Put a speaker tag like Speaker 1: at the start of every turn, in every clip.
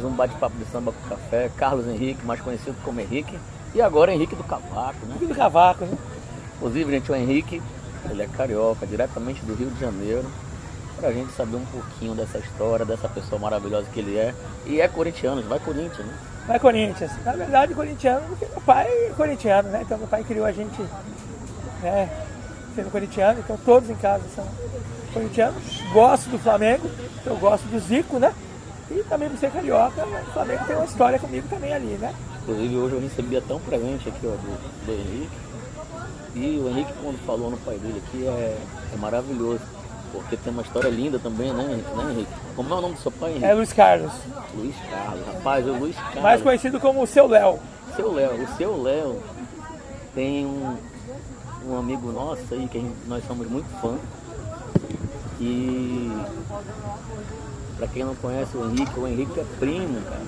Speaker 1: Um bate-papo de samba com café, Carlos Henrique, mais conhecido como Henrique, e agora Henrique do Cavaco, né?
Speaker 2: Henrique do Cavaco, né?
Speaker 1: Inclusive, gente, o Henrique, ele é carioca, diretamente do Rio de Janeiro, pra gente saber um pouquinho dessa história, dessa pessoa maravilhosa que ele é. E é corintiano, vai Corinthians, né?
Speaker 2: Vai Corinthians. Na verdade, corintiano, porque meu pai é corintiano, né? Então meu pai criou a gente, né, sendo corintiano, então todos em casa são corintianos. Gosto do Flamengo, eu gosto do Zico, né? E também por ser carioca, o Flamengo tem uma história comigo também ali, né?
Speaker 1: Inclusive hoje eu recebi até um presente aqui, ó, do Henrique. E o Henrique, quando falou no pai dele aqui, é maravilhoso. Porque tem uma história linda também, né, Henrique? Como é o nome do seu pai, Henrique?
Speaker 2: É Luiz Carlos.
Speaker 1: Luiz Carlos, rapaz, o Luiz Carlos.
Speaker 2: Mais conhecido como o Seu Léo.
Speaker 1: O seu Léo tem um amigo nosso aí, que nós somos muito fã. E pra quem não conhece o Henrique é primo, cara,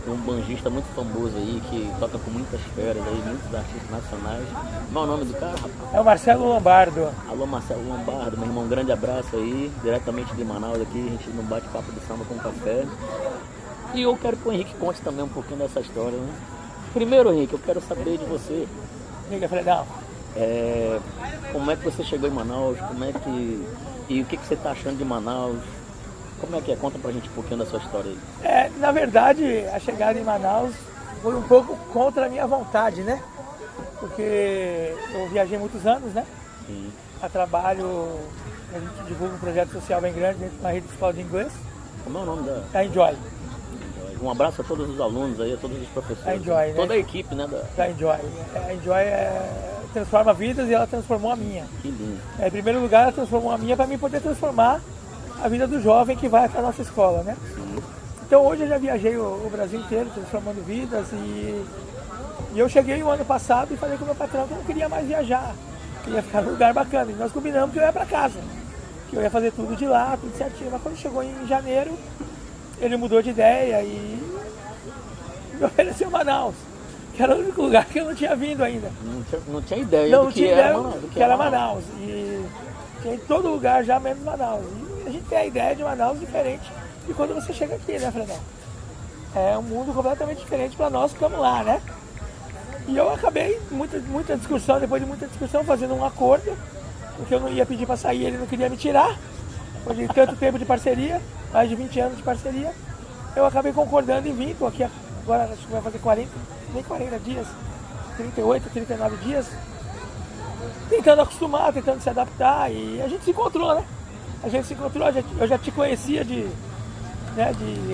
Speaker 1: de um banjista muito famoso aí, que toca com muitas feras aí, muitos artistas nacionais. Qual é o nome do cara, rapaz?
Speaker 2: É o Marcelo Lombardo.
Speaker 1: Alô, Marcelo Lombardo, meu irmão, um grande abraço aí, diretamente de Manaus aqui, a gente não bate papo de samba com café. E eu quero que o Henrique conte também um pouquinho dessa história, né? Primeiro, Henrique, eu quero saber de você.
Speaker 2: Liga, Fredão.
Speaker 1: Como é que você chegou em Manaus? E o que você está achando de Manaus? Como é que é? Conta pra gente um pouquinho da sua história aí.
Speaker 2: Na verdade, a chegada em Manaus foi um pouco contra a minha vontade, né? Porque eu viajei muitos anos, né?
Speaker 1: Sim.
Speaker 2: A trabalho, a gente divulga um projeto social bem grande dentro de uma rede de escola de inglês.
Speaker 1: Como é o nome da?
Speaker 2: Da Enjoy.
Speaker 1: Um abraço a todos os alunos aí, a todos os professores.
Speaker 2: Da Enjoy, né?
Speaker 1: Toda a equipe, né?
Speaker 2: Da Enjoy. A Enjoy transforma vidas e ela transformou a minha.
Speaker 1: Que lindo.
Speaker 2: Em primeiro lugar, ela transformou a minha para mim poder transformar a vida do jovem que vai até a nossa escola, né?
Speaker 1: Sim.
Speaker 2: Então hoje eu já viajei o Brasil inteiro, transformando vidas e eu cheguei o ano passado e falei com o meu patrão que eu não queria mais viajar, queria ficar num lugar bacana. E nós combinamos que eu ia para casa, que eu ia fazer tudo de lá, tudo certinho. Mas quando chegou em janeiro, ele mudou de ideia e me ofereceu Manaus, que era o único lugar que eu não tinha vindo ainda.
Speaker 1: Não tinha ideia do que era Manaus.
Speaker 2: Que era Manaus. E tinha em todo lugar já, menos Manaus. E a gente tem a ideia de Manaus diferente de quando você chega aqui, né, Fredão? É um mundo completamente diferente para nós que estamos lá, né? E eu acabei, muita discussão, depois de muita discussão, fazendo um acordo, porque eu não ia pedir para sair, ele não queria me tirar, depois de tanto tempo de parceria, mais de 20 anos de parceria, eu acabei concordando em vir, estou aqui agora, acho que vai fazer 40 dias, 38, 39 dias, tentando acostumar, tentando se adaptar, e a gente se encontrou, né? Eu já te conhecia de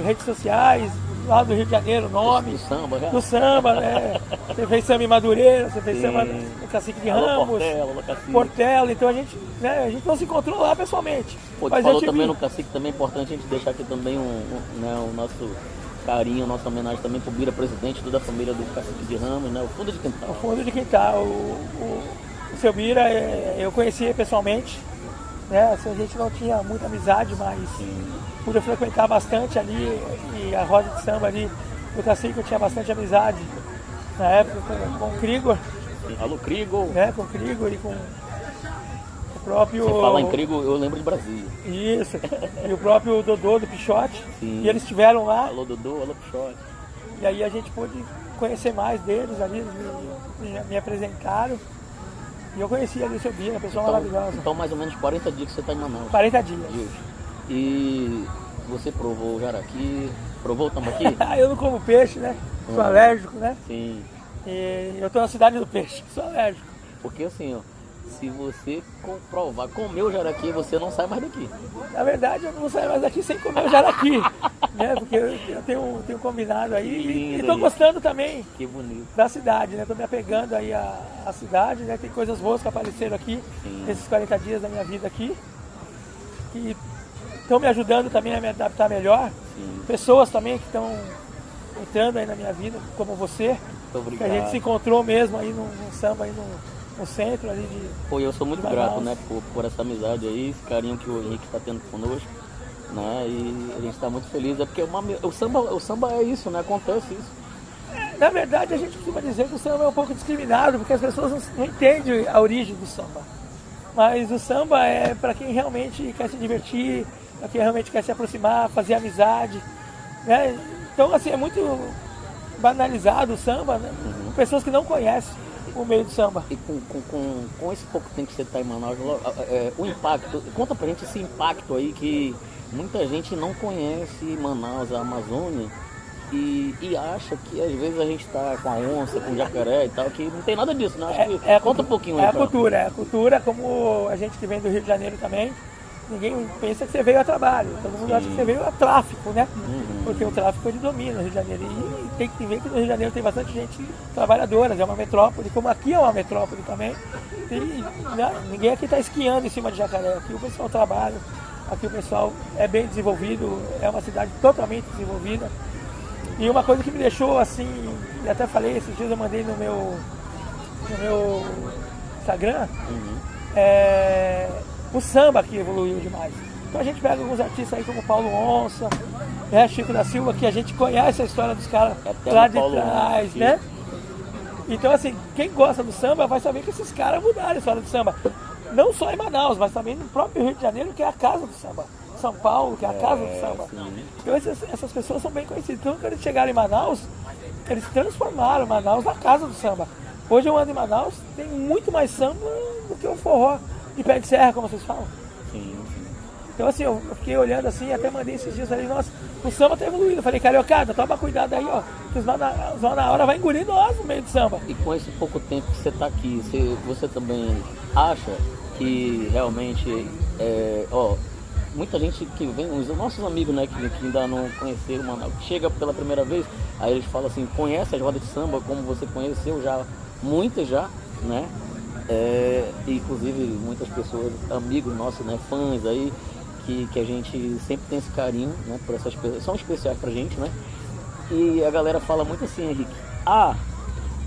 Speaker 2: redes sociais, lá do Rio de Janeiro, nome. Do samba, né? Você fez samba em Madureira, você fez samba no Cacique de Ramos, Portela, então a gente não se encontrou lá pessoalmente.
Speaker 1: Mas falou também no Cacique, também é importante a gente deixar aqui também o nosso carinho, a nossa homenagem também pro Bira, presidente, toda a família do Cacique de Ramos, né? O Fundo de Quintal.
Speaker 2: O Fundo de Quintal. O seu Bira, eu conheci pessoalmente, né? Assim, a gente não tinha muita amizade, mas pude frequentar bastante ali, e a roda de samba ali do Cacique eu tinha bastante amizade na época com o Krigor.
Speaker 1: Alô, Krigor.
Speaker 2: Né? Com o Krigor e com o próprio...
Speaker 1: Você fala em Krigor, eu lembro de Brasília.
Speaker 2: Isso, e o próprio Dodô do Pichote.
Speaker 1: Sim.
Speaker 2: E eles estiveram lá.
Speaker 1: Alô, Dodô, alô, Pichote.
Speaker 2: E aí a gente pôde conhecer mais deles ali, eles me apresentaram. E eu conheci ali o seu Bira, uma pessoa maravilhosa.
Speaker 1: Então mais ou menos 40 dias que você está em Manaus.
Speaker 2: 40 dias.
Speaker 1: E você provou o jaraqui, provou o tambaqui?
Speaker 2: Eu não como peixe, né? Sou alérgico, né?
Speaker 1: Sim.
Speaker 2: E eu tô na cidade do peixe, sou alérgico.
Speaker 1: Porque assim, ó, se você comer o jaraqui, você não sai mais daqui.
Speaker 2: Na verdade, eu não vou sair mais daqui sem comer o jaraqui, né? Porque eu tenho combinado aí e tô gostando também.
Speaker 1: Que bonito.
Speaker 2: Da cidade, né? Tô me apegando aí à cidade, né? Tem coisas boas que apareceram aqui, nesses 40 dias da minha vida aqui. E estão me ajudando também a me adaptar melhor.
Speaker 1: Sim.
Speaker 2: Pessoas também que estão entrando aí na minha vida, como você.
Speaker 1: Muito obrigado.
Speaker 2: Que a gente se encontrou mesmo aí no samba, aí no centro ali de...
Speaker 1: Pô, eu sou muito grato, né, por essa amizade aí, esse carinho que o Henrique está tendo conosco, né, e a gente está muito feliz, porque o samba é isso, né, acontece isso.
Speaker 2: Na verdade, a gente costuma dizer que o samba é um pouco discriminado, porque as pessoas não entendem a origem do samba. Mas o samba é para quem realmente quer se divertir, para quem realmente quer se aproximar, fazer amizade. né? Então, assim, é muito banalizado o samba, né? Pessoas que não conhecem o meio do samba.
Speaker 1: E com esse pouco tempo que você está em Manaus, o impacto, conta pra gente esse impacto aí que muita gente não conhece Manaus, a Amazônia, e acha que às vezes a gente está com a onça, com o jacaré e tal, que não tem nada disso, né? Acho que conta um pouquinho aí.
Speaker 2: É a cultura, como a gente que vem do Rio de Janeiro também, ninguém pensa que você veio a trabalho, todo mundo acha que você veio a tráfico, né? Porque o tráfico é de domínio no Rio de Janeiro. E tem que ver que no Rio de Janeiro tem bastante gente trabalhadora, é uma metrópole, como aqui é uma metrópole também. Ninguém aqui está esquiando em cima de jacaré, aqui o pessoal trabalha, aqui o pessoal é bem desenvolvido, é uma cidade totalmente desenvolvida. E uma coisa que me deixou assim, e até falei, esses dias eu mandei no meu Instagram, o samba aqui evoluiu demais. Então a gente pega alguns artistas aí como Paulo Onça, né, Chico da Silva, que a gente conhece a história dos caras lá de trás, né? Então assim, quem gosta do samba vai saber que esses caras mudaram a história do samba. Não só em Manaus, mas também no próprio Rio de Janeiro, que é a casa do samba. São Paulo, que é a casa do samba. Então essas pessoas são bem conhecidas. Então quando eles chegaram em Manaus, eles transformaram Manaus na casa do samba. Hoje eu ando em Manaus, tem muito mais samba do que o forró de pé de serra, como vocês falam. Então assim, eu fiquei olhando assim, até mandei esses dias, falei, nossa, o samba tá evoluindo. Eu falei, cariocada, toma cuidado aí, ó, que os Manaus vai engolir nós no meio do samba.
Speaker 1: E com esse pouco tempo que você tá aqui, você também acha que realmente, muita gente que vem, os nossos amigos, né, que ainda não conheceram Manaus, chega pela primeira vez, aí eles falam assim, conhece as rodas de samba como você conheceu já, muitas já, né? Inclusive muitas pessoas, amigos nossos, né, fãs aí, que a gente sempre tem esse carinho, né, por essas pessoas, são especiais pra gente, né? E a galera fala muito assim, Henrique,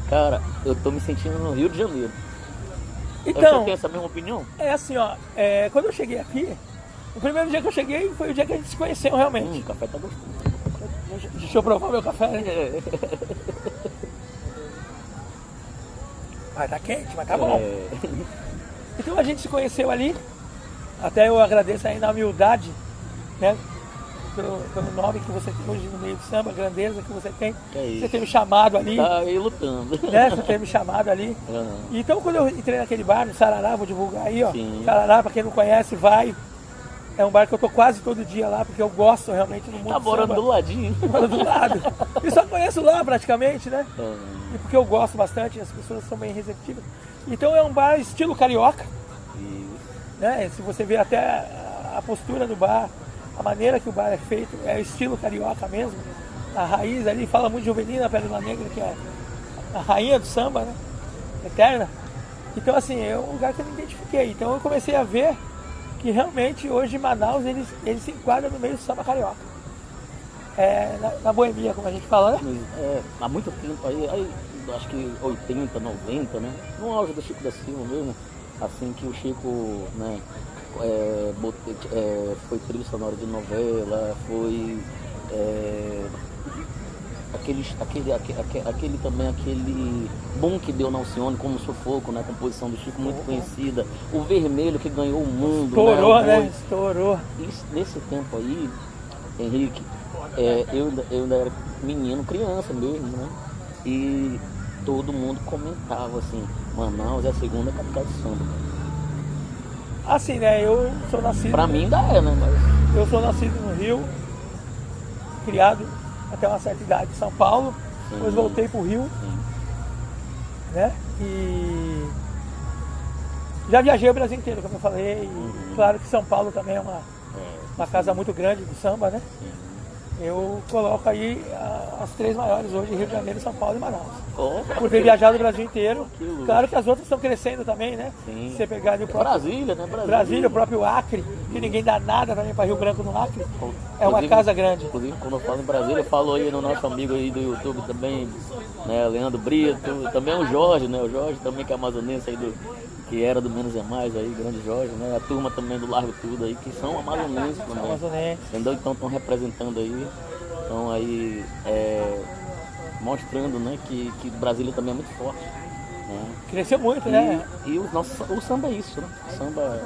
Speaker 1: cara, eu tô me sentindo no Rio de Janeiro.
Speaker 2: Então,
Speaker 1: você tem essa mesma opinião?
Speaker 2: É assim, ó, quando eu cheguei aqui, o primeiro dia que eu cheguei foi o dia que a gente se conheceu realmente.
Speaker 1: O café tá gostoso.
Speaker 2: Deixa eu provar meu café, né? Tá quente, mas tá bom. Então a gente se conheceu ali, até eu agradeço ainda a humildade, né? Pelo nome que você tem hoje no meio do samba, a grandeza que você tem. Você ter me chamado ali.
Speaker 1: Tá aí lutando.
Speaker 2: Né? Você ter me chamado ali. Então quando eu entrei naquele bar, no Sarará, vou divulgar aí, ó. Sarará, pra quem não conhece, vai. É um bar que eu tô quase todo dia lá, porque eu gosto realmente do mundo do samba. Tá
Speaker 1: morando do ladinho.
Speaker 2: Moro do lado. E só conheço lá praticamente, né? E porque eu gosto bastante, as pessoas são bem receptivas. Então é um bar estilo carioca. Né? Se você ver até a postura do bar, a maneira que o bar é feito, é estilo carioca mesmo. A raiz ali, fala muito de Juvelina Pérola Negra, que é a rainha do samba, né? Eterna. Então assim, é um lugar que eu me identifiquei. Então eu comecei a ver que realmente hoje em Manaus ele se enquadra no meio do samba carioca. Na boemia, como a gente fala, né?
Speaker 1: Há muito tempo aí, acho que 80, 90, né? No auge do Chico da Silva mesmo, assim que o Chico, né, foi trilha sonora de novela, foi aquele boom que deu na Alcione como Sufoco, né? A composição do Chico muito conhecida, o Vermelho que ganhou o mundo.
Speaker 2: Estourou, né? Estourou.
Speaker 1: Isso, nesse tempo aí, Henrique, eu ainda era menino, criança mesmo, né? E todo mundo comentava assim, Manaus é a segunda capital de samba.
Speaker 2: Assim, né? Eu sou nascido...
Speaker 1: Pra mim ainda é, né? Mas...
Speaker 2: Eu sou nascido no Rio, criado até uma certa idade em São Paulo, depois voltei pro Rio, né? E já viajei o Brasil inteiro, como eu falei, e claro que São Paulo também é uma casa muito grande do samba, né? Eu coloco aí as três maiores hoje, Rio de Janeiro, São Paulo e Manaus. Por ter viajado o Brasil inteiro. Claro que as outras estão crescendo também, né?
Speaker 1: Sim.
Speaker 2: Você pegar ali o próprio
Speaker 1: Brasília, né?
Speaker 2: Brasília, o próprio Acre, que ninguém dá nada também para Rio Branco no Acre. É uma casa grande.
Speaker 1: Inclusive, quando eu falo em Brasília, eu falo aí no nosso amigo aí do YouTube também, né? Leandro Brito, também o Jorge, né? O Jorge também que é amazonense aí que era do Menos é Mais aí, grande Jorge, né? A turma também do Largo Tudo aí, que são amazonenses também. Entendeu? Então estão representando aí, estão aí mostrando, né, que Brasília também é muito forte. Né?
Speaker 2: Cresceu muito, né?
Speaker 1: E o samba é isso, né? O samba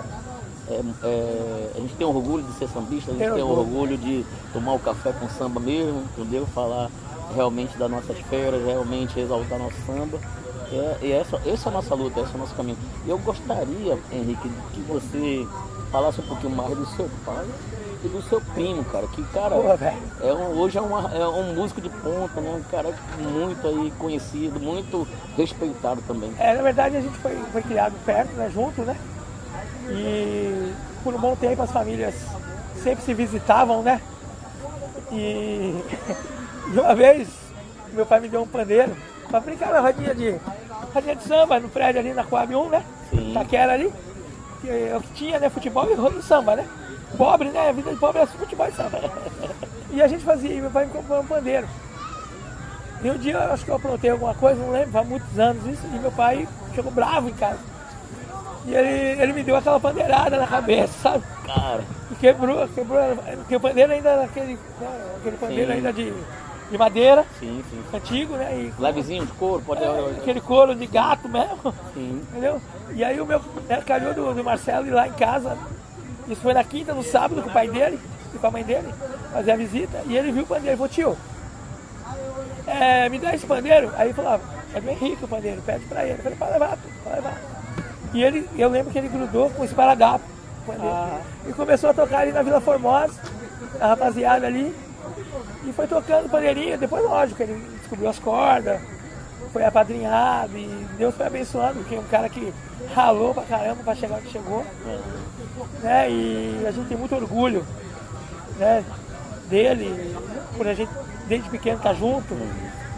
Speaker 1: a gente tem orgulho de ser sambista, a gente
Speaker 2: Tem
Speaker 1: tem
Speaker 2: orgulho.
Speaker 1: orgulho de tomar o café com samba mesmo, entendeu? Falar realmente das nossas feiras, realmente exaltar nosso samba. E essa é a nossa luta, esse é o nosso caminho. E eu gostaria, Henrique, que você falasse um pouquinho mais do seu pai e do seu primo, cara. Que, cara,
Speaker 2: Porra, velho.
Speaker 1: hoje é um músico de ponta, né? Um cara muito aí conhecido, muito respeitado também.
Speaker 2: Na verdade a gente foi criado perto, né, junto, né? E por um bom tempo as famílias sempre se visitavam, né? E uma vez meu pai me deu um pandeiro pra brincar na rodinha de samba no prédio ali na Coab 1, né?
Speaker 1: Sim.
Speaker 2: Taquera ali. Que eu tinha, né, futebol e samba, né? Pobre, né? A vida de pobre é futebol e samba. E a gente fazia, e meu pai me comprou um pandeiro. E um dia eu acho que eu aprontei alguma coisa, não lembro, faz muitos anos isso, e meu pai chegou bravo em casa. E ele me deu aquela pandeirada na cabeça, sabe?
Speaker 1: Cara,
Speaker 2: E quebrou, porque o pandeiro ainda era aquele pandeiro
Speaker 1: Sim.
Speaker 2: ainda de madeira,
Speaker 1: sim.
Speaker 2: antigo, né? E
Speaker 1: Levezinho de couro, pode...
Speaker 2: aquele couro de gato mesmo,
Speaker 1: Sim.
Speaker 2: entendeu? E aí o meu calhou do Marcelo ir lá em casa, isso foi na quinta, no sábado, com o pai dele e com a mãe dele, fazer a visita, e ele viu o pandeiro, ele falou, tio, me dá esse pandeiro? Aí ele falou, é do Henrique o pandeiro, pede pra ele. Eu falei, pode levar. E eu lembro que ele grudou com esparadrapo, o pandeiro, e começou a tocar ali na Vila Formosa, a rapaziada ali, e foi tocando pandeirinho, depois lógico, ele descobriu as cordas, foi apadrinhado e Deus foi abençoando, porque é um cara que ralou pra caramba pra chegar onde chegou, né? E a gente tem muito orgulho, né, dele, por a gente desde pequeno estar junto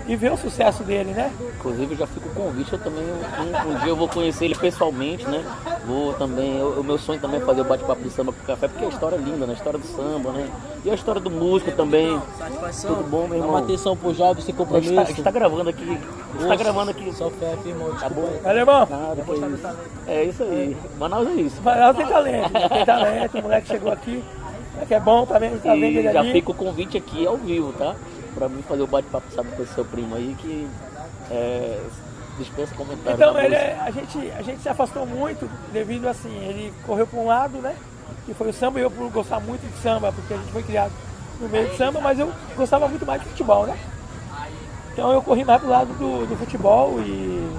Speaker 2: e ver o sucesso dele, né?
Speaker 1: Inclusive já fica o convite, eu também um dia eu vou conhecer ele pessoalmente, né? Vou também, o meu sonho também é fazer o bate-papo de samba com o café, porque a história é linda, né? A história do samba, né? E a história do músico também.
Speaker 3: Satisfação.
Speaker 1: Tudo bom, meu
Speaker 3: Dá
Speaker 1: irmão?
Speaker 3: uma atenção pro jovem sem
Speaker 1: A
Speaker 3: compromisso.
Speaker 1: gente tá gravando aqui. A gente tá gravando aqui.
Speaker 3: Só fé, irmão.
Speaker 1: Tá
Speaker 3: Desculpa
Speaker 1: bom?
Speaker 3: aí.
Speaker 2: Valeu, irmão.
Speaker 1: Nada, que é isso. É isso aí. Manaus é isso.
Speaker 2: Manaus tem talento, o moleque chegou aqui, o moleque é bom, tá vendo ele
Speaker 1: E já
Speaker 2: ali.
Speaker 1: fica o convite aqui ao vivo, tá? Pra mim fazer o bate-papo, sabe, com esse seu primo aí, que dispensa comentários.
Speaker 2: Então
Speaker 1: na música.
Speaker 2: a gente se afastou muito devido assim, ele correu para um lado, né? Que foi o samba, e eu por gostar muito de samba, porque a gente foi criado no meio de samba, mas eu gostava muito mais de futebol, né? Então eu corri mais pro lado do futebol e.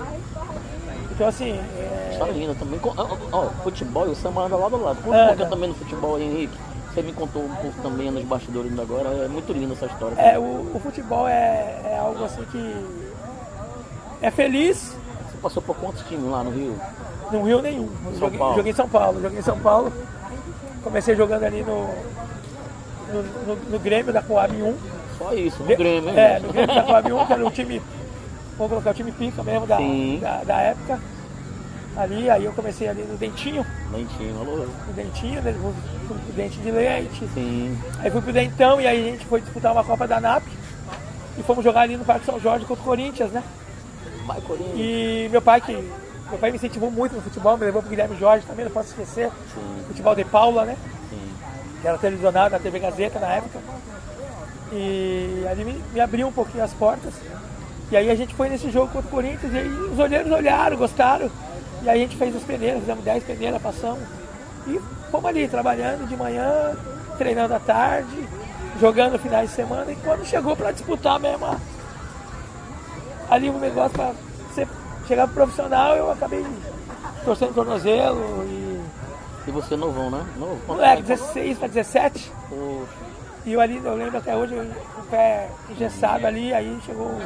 Speaker 2: Então assim.
Speaker 1: História linda também. Futebol e o samba andam lado a lado. Conta um
Speaker 2: Anda.
Speaker 1: pouquinho também no futebol, Henrique. Você me contou um pouco também nos bastidores ainda agora. É muito linda essa história.
Speaker 2: O futebol é algo assim que é feliz,
Speaker 1: Você passou por quantos times lá no Rio?
Speaker 2: no Rio nenhum.
Speaker 1: São Paulo.
Speaker 2: Joguei em São Paulo. Comecei jogando ali no Grêmio da Coab 1.
Speaker 1: Só isso, no Grêmio, hein?
Speaker 2: No Grêmio da Coab 1, que era o time, vamos colocar o time pica mesmo
Speaker 1: Sim.
Speaker 2: da época. Ali, aí eu comecei ali no Dentinho,
Speaker 1: Lentinho, alô.
Speaker 2: depois fui pro Dente de Leite.
Speaker 1: Sim.
Speaker 2: Aí fui pro Dentão e aí a gente foi disputar uma Copa da NAP. E fomos jogar ali no Parque São Jorge contra o Corinthians, né?
Speaker 1: Vai, Corinthians.
Speaker 2: E meu pai me incentivou muito no futebol, me levou pro Guilherme Jorge também, não posso esquecer.
Speaker 1: Sim.
Speaker 2: Futebol de Paula, né?
Speaker 1: Sim.
Speaker 2: Que era televisionado na TV Gazeta na época. E ali me abriu um pouquinho as portas. E aí a gente foi nesse jogo contra o Corinthians e aí os olheiros olharam, gostaram. E aí a gente fez as peneiras, fizemos 10 peneiras, passamos. E fomos ali trabalhando de manhã, treinando à tarde, jogando finais de semana. E quando chegou para disputar mesmo ali um negócio para chegar pro profissional, eu acabei torcendo o tornozelo e.
Speaker 1: E você novão, né? Novo.
Speaker 2: Moleque, 16 para 17.
Speaker 1: Poxa.
Speaker 2: E eu ali, eu lembro até hoje, o pé engessado ali, aí chegou o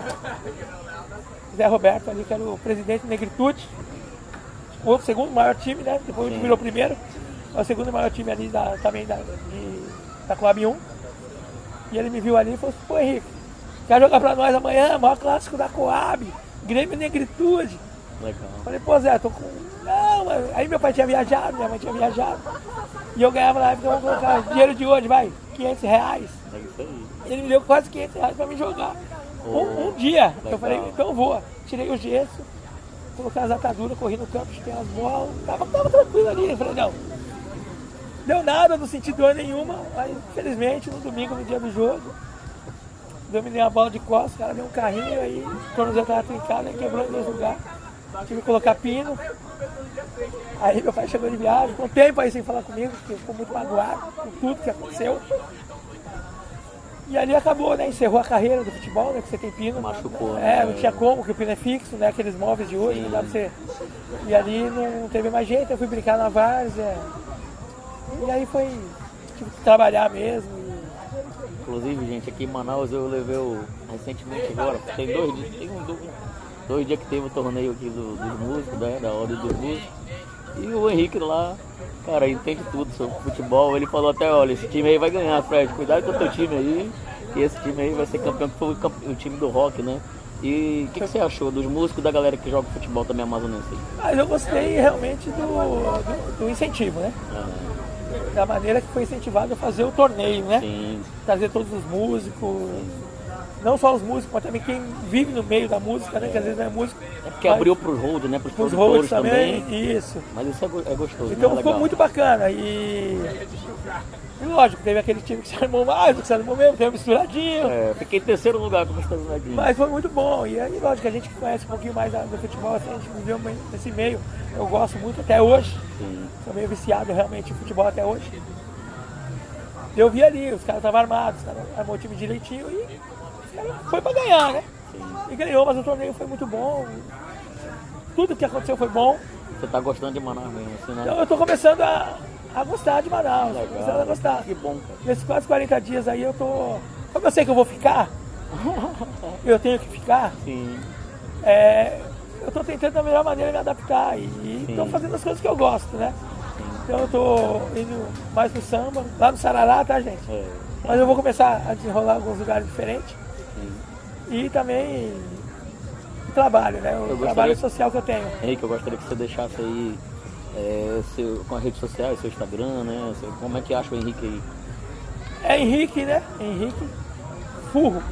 Speaker 2: Zé Roberto ali, que era o presidente do Negritude, o segundo maior time, né? Depois
Speaker 1: Sim.
Speaker 2: virou o primeiro, é o segundo maior time ali também da Coab 1. E ele me viu ali e falou assim, pô Henrique, quer jogar pra nós amanhã, maior clássico da Coab, Grêmio Negritude.
Speaker 1: Legal.
Speaker 2: Falei, pô Zé, tô com. Não, mas aí meu pai tinha viajado, minha mãe tinha viajado. E eu ganhava na época, vamos colocar dinheiro de hoje, vai, R$500.
Speaker 1: É isso aí.
Speaker 2: Ele me deu quase R$500 pra me jogar. Um dia.
Speaker 1: Legal.
Speaker 2: Eu falei, então eu vou. Tirei o gesso, coloquei as ataduras, corri no campo, chutei as bolas, tava tranquilo ali. Eu falei, não. Deu nada, não senti dor nenhuma. Aí, infelizmente, no domingo, no dia do jogo, dominei a bola de costas, o cara deu um carrinho aí, quando eu tava trincado, aí quebrou em 2 lugares. Tive que colocar pino. Aí meu pai chegou de viagem, com um tempo aí sem falar comigo, porque ficou muito magoado com tudo que aconteceu. E ali acabou, né? Encerrou a carreira do futebol, né? Que você tem pino.
Speaker 1: Machucou,
Speaker 2: né?
Speaker 1: né?
Speaker 2: Não tinha como, porque o pino é fixo, né? Aqueles móveis de hoje,
Speaker 1: Sim.
Speaker 2: não dá pra você. E ali não teve mais jeito, eu fui brincar na várzea. E aí foi. Tive que trabalhar mesmo.
Speaker 1: Inclusive, gente, aqui em Manaus eu levei recentemente agora, tem 2 dias, dois dias que teve o torneio aqui dos músicos, né? Da Ordem dos Músicos. E o Henrique lá, cara, entende tudo sobre futebol. Ele falou até, olha, esse time aí vai ganhar, Fred, cuidado com o teu time aí, que esse time aí vai ser campeão, que foi o time do rock, né? E o que você achou dos músicos, da galera que joga futebol também amazonense aí?
Speaker 2: Mas eu gostei realmente do incentivo, né? Da maneira que foi incentivado a fazer o torneio, né?
Speaker 1: Sim.
Speaker 2: Trazer todos os músicos, não só os músicos, mas também quem vive no meio da música, né? Que às vezes não é músico.
Speaker 1: É porque abriu pros hold, né? Pros
Speaker 2: Os
Speaker 1: produtores
Speaker 2: roads também,
Speaker 1: também.
Speaker 2: isso.
Speaker 1: Mas isso é gostoso,
Speaker 2: Então
Speaker 1: né?
Speaker 2: ficou
Speaker 1: Legal.
Speaker 2: muito bacana. E lógico, teve aquele time que se armou mais, que se armou mesmo, teve um misturadinho.
Speaker 1: É, fiquei em terceiro lugar com o Gustavo Nadinho.
Speaker 2: Mas foi muito bom. E aí, lógico, a gente que conhece um pouquinho mais do futebol, assim, a gente viveu nesse meio. Eu gosto muito até hoje.
Speaker 1: Sim.
Speaker 2: Sou meio viciado realmente em futebol até hoje. Eu vi ali, os caras estavam armados, os caras armou o time direitinho e os caras foi pra ganhar, né? E ganhou, mas o torneio foi muito bom. Tudo que aconteceu foi bom.
Speaker 1: Você tá gostando de Manaus mesmo, assim, né?
Speaker 2: Então eu tô começando a gostar de Manaus.
Speaker 1: Legal.
Speaker 2: Tô começando a gostar.
Speaker 1: Que bom, cara.
Speaker 2: Nesses quase 40 dias aí eu tô. Como eu sei que eu vou ficar, eu tenho que ficar,
Speaker 1: Sim.
Speaker 2: eu tô tentando da melhor maneira me adaptar e tô fazendo as coisas que eu gosto, né? Então eu tô indo mais pro samba, lá no Sarará, tá, gente?
Speaker 1: É.
Speaker 2: Mas eu vou começar a desenrolar em alguns lugares diferentes.
Speaker 1: Sim.
Speaker 2: E também o trabalho, né? O
Speaker 1: gostaria-
Speaker 2: trabalho social que eu tenho.
Speaker 1: Henrique, eu gostaria que você deixasse aí com as redes sociais, seu Instagram, né? Como é que acha o Henrique aí?
Speaker 2: É Henrique, né? Henrique Furro.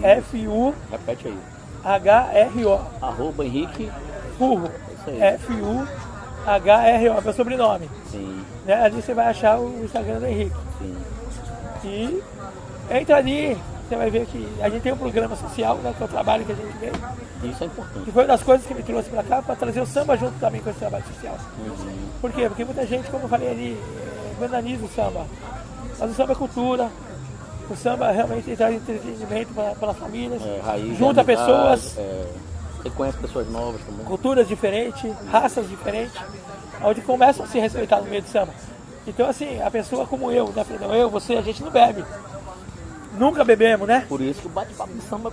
Speaker 2: F-U-H-R-O.
Speaker 1: Repete aí. @Henrique.
Speaker 2: Furro.
Speaker 1: Isso aí.
Speaker 2: F-U-H-R-O, meu sobrenome.
Speaker 1: Sim,
Speaker 2: Né? Ali você vai achar o Instagram do Henrique.
Speaker 1: sim.
Speaker 2: E entra ali, você vai ver que a gente tem um programa social, né? Que é o trabalho que a gente vê.
Speaker 1: Isso é importante.
Speaker 2: Que foi uma das coisas que me trouxe pra cá, para trazer o samba junto também com esse trabalho social.
Speaker 1: Uhum.
Speaker 2: Por quê? Porque muita gente, como eu falei ali, banaliza o samba. Mas o samba é cultura. O samba realmente traz entretenimento para as famílias.
Speaker 1: Raiz,
Speaker 2: junta
Speaker 1: amizade,
Speaker 2: pessoas,
Speaker 1: você conhece pessoas novas também.
Speaker 2: culturas diferentes, raças diferentes, onde começam a se respeitar no meio do samba. Então assim, a pessoa como eu, né, Fredão? Eu, você, a gente não bebe. Nunca bebemos, né?
Speaker 1: Por isso que o bate-papo de samba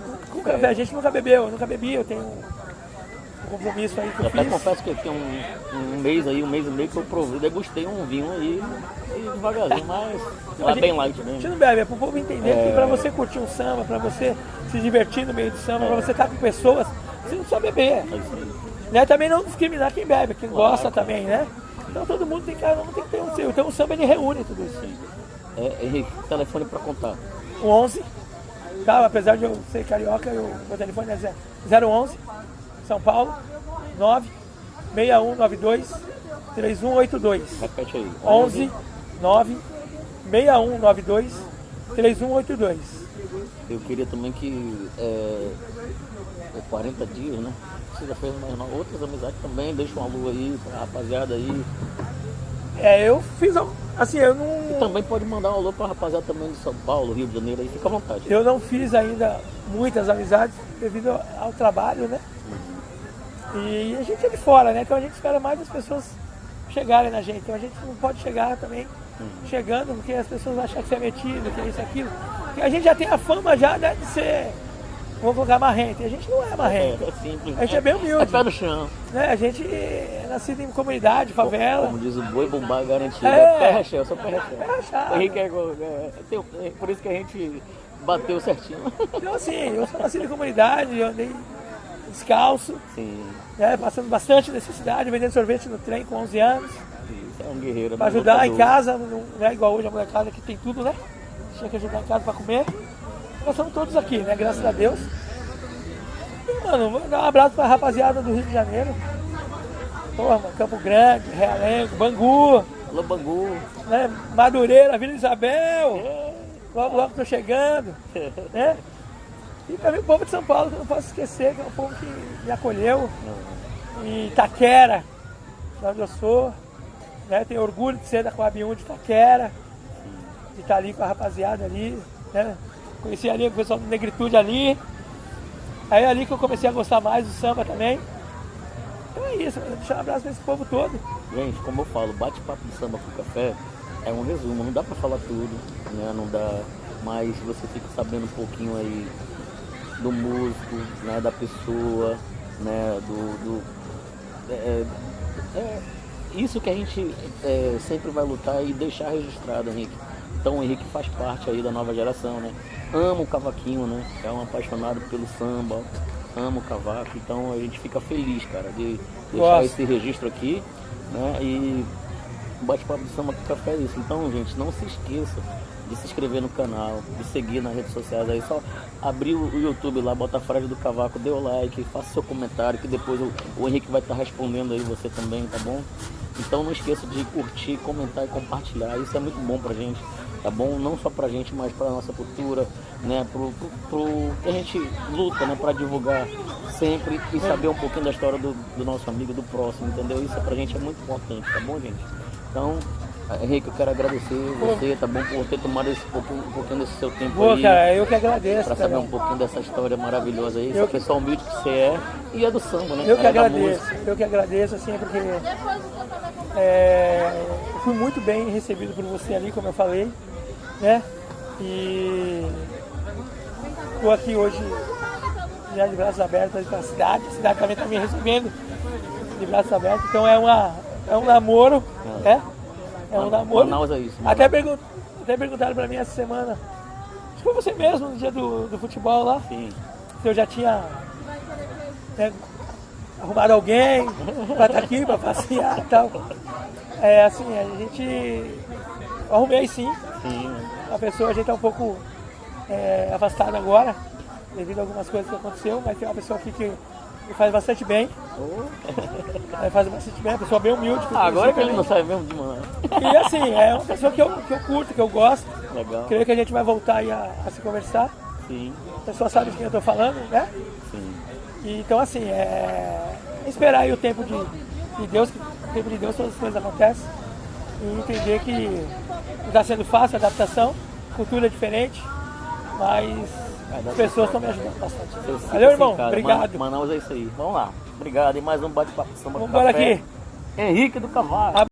Speaker 2: A gente nunca bebeu, eu nunca bebi, eu tenho um compromisso aí que
Speaker 1: Eu
Speaker 2: eu
Speaker 1: até
Speaker 2: fiz.
Speaker 1: confesso que tem um mês e meio que eu provei, degustei um vinho aí, e devagarzinho, mas ela é bem light
Speaker 2: A gente
Speaker 1: mesmo.
Speaker 2: não bebe, é pro povo entender que pra você curtir um samba, pra você se divertir no meio do samba, pra você estar com pessoas, você não precisa beber.
Speaker 1: É isso aí.
Speaker 2: Né? Também não discriminar quem bebe, quem gosta também, né? Então todo mundo tem que ter um seu. Então o samba ele reúne tudo isso.
Speaker 1: Henrique, telefone pra contar.
Speaker 2: O 11, tá? Apesar de eu ser carioca, meu telefone é 011, São Paulo, 96192-3182.
Speaker 1: Repete aí.
Speaker 2: 11 96192-3182.
Speaker 1: Eu queria também que 40 dias, né? Você já fez mais outras amizades também, deixa um alô aí pra rapaziada aí.
Speaker 2: Eu fiz, assim, eu
Speaker 1: E
Speaker 2: não...
Speaker 1: também pode mandar um alô pra rapaziada também de São Paulo, Rio de Janeiro aí, fica à vontade.
Speaker 2: Eu não fiz ainda muitas amizades devido ao trabalho, né? E a gente é de fora, né? Então a gente espera mais as pessoas chegarem na gente. Então a gente não pode chegar também chegando, porque as pessoas vão achar que você é metido, que é isso, aquilo. Porque a gente já tem a fama já, né, de ser, vamos colocar, marrento. E a gente não é marrento.
Speaker 1: É simples.
Speaker 2: A gente é bem humilde.
Speaker 1: É pé no chão.
Speaker 2: Né? A gente é nascido em comunidade, favela.
Speaker 1: Como diz o boi, bumbá garantido.
Speaker 2: É.
Speaker 1: Pé rachão, eu sou pé rachão.
Speaker 2: Pé rachado.
Speaker 1: O Henrique por isso que a gente bateu certinho.
Speaker 2: Então assim, eu sou nascido em comunidade, eu andei descalço,
Speaker 1: Sim,
Speaker 2: né, passando bastante necessidade, vendendo sorvete no trem com 11 anos.
Speaker 1: isso é um guerreiro.
Speaker 2: Pra
Speaker 1: né?
Speaker 2: ajudar em
Speaker 1: Lutador.
Speaker 2: casa, não é igual hoje a molecada que tem tudo, né? Tinha que ajudar em casa pra comer. Nós estamos todos aqui, né? Graças a Deus. E, mano, vou dar um abraço pra rapaziada do Rio de Janeiro. Porra, mano, Campo Grande, Realengo, Bangu,
Speaker 1: Alô, Bangu.
Speaker 2: né? Madureira, Vila Isabel. Logo tô chegando, né? E pra mim o povo de São Paulo, que eu não posso esquecer, que é um povo que me acolheu. E Itaquera, de onde eu sou, né? Tenho orgulho de ser da Coab 1 de Itaquera, de estar ali com a rapaziada ali, né? Conheci ali o pessoal do Negritude ali. Aí é ali que eu comecei a gostar mais do samba também. Então é isso, deixar um abraço pra esse povo todo.
Speaker 1: Gente, como eu falo, bate-papo de samba com café é um resumo, não dá pra falar tudo, né? Não dá, mas você fica sabendo um pouquinho aí do músico, né? Da pessoa, né? Isso que a gente sempre vai lutar e deixar registrado, Henrique. Então o Henrique faz parte aí da nova geração, né? Ama o cavaquinho, né? É um apaixonado pelo samba, ama o cavaco, então a gente fica feliz, cara, de deixar esse registro aqui, né? E bate-papo de samba com café é isso. Então, gente, não se esqueça de se inscrever no canal, de seguir nas redes sociais aí, só abrir o YouTube lá, bota a frase do cavaco, dê o like, faça seu comentário, que depois o Henrique vai estar respondendo aí você também, tá bom? Então não esqueça de curtir, comentar e compartilhar, isso é muito bom pra gente, tá bom? Não só pra gente, mas pra nossa cultura, né? Pro que a gente luta, né? Pra divulgar sempre e saber um pouquinho da história do nosso amigo, do próximo, entendeu? Isso pra gente é muito importante, tá bom, gente? Então, Henrique, eu quero agradecer você, tá bom, por ter tomado um pouquinho desse seu tempo aí.
Speaker 2: Cara, eu que agradeço.
Speaker 1: Pra saber um pouquinho dessa história maravilhosa aí, essa pessoa humilde que você é e é do samba, né?
Speaker 2: Eu que agradeço, assim, porque eu fui muito bem recebido por você ali, como eu falei, né? E estou aqui hoje já de braços abertos para a cidade também está me recebendo de braços abertos, então é um namoro, né? É um namoro.
Speaker 1: Manaus é isso.
Speaker 2: Até perguntaram para mim essa semana, acho que foi você mesmo no dia do futebol lá,
Speaker 1: Sim.
Speaker 2: se eu já tinha, né, arrumado alguém para estar aqui, para passear e tal. Assim, a gente arrumei sim. A pessoa, a gente está um pouco afastado agora, devido a algumas coisas que aconteceu, mas tem uma pessoa aqui que me faz bastante bem. Faz bastante bem, uma pessoa bem humilde.
Speaker 1: Agora que ele não sai mesmo de manhã.
Speaker 2: E assim, é uma pessoa que eu curto, que eu gosto.
Speaker 1: Legal.
Speaker 2: Creio que a gente vai voltar aí a se conversar.
Speaker 1: Sim.
Speaker 2: A pessoa sabe de quem eu estou falando, né?
Speaker 1: Sim.
Speaker 2: E, então assim, esperar aí o tempo de Deus, que no tempo de Deus todas as coisas acontecem. E entender que não está sendo fácil a adaptação, cultura é diferente, mas as pessoas estão me ajudando bastante. Valeu, irmão.
Speaker 1: Cara.
Speaker 2: Obrigado.
Speaker 1: Manaus é isso aí. Vamos lá. Obrigado. E mais um bate-papo de samba com
Speaker 2: Vamos embora
Speaker 1: café.
Speaker 2: aqui.
Speaker 1: Henrique do Cavaco.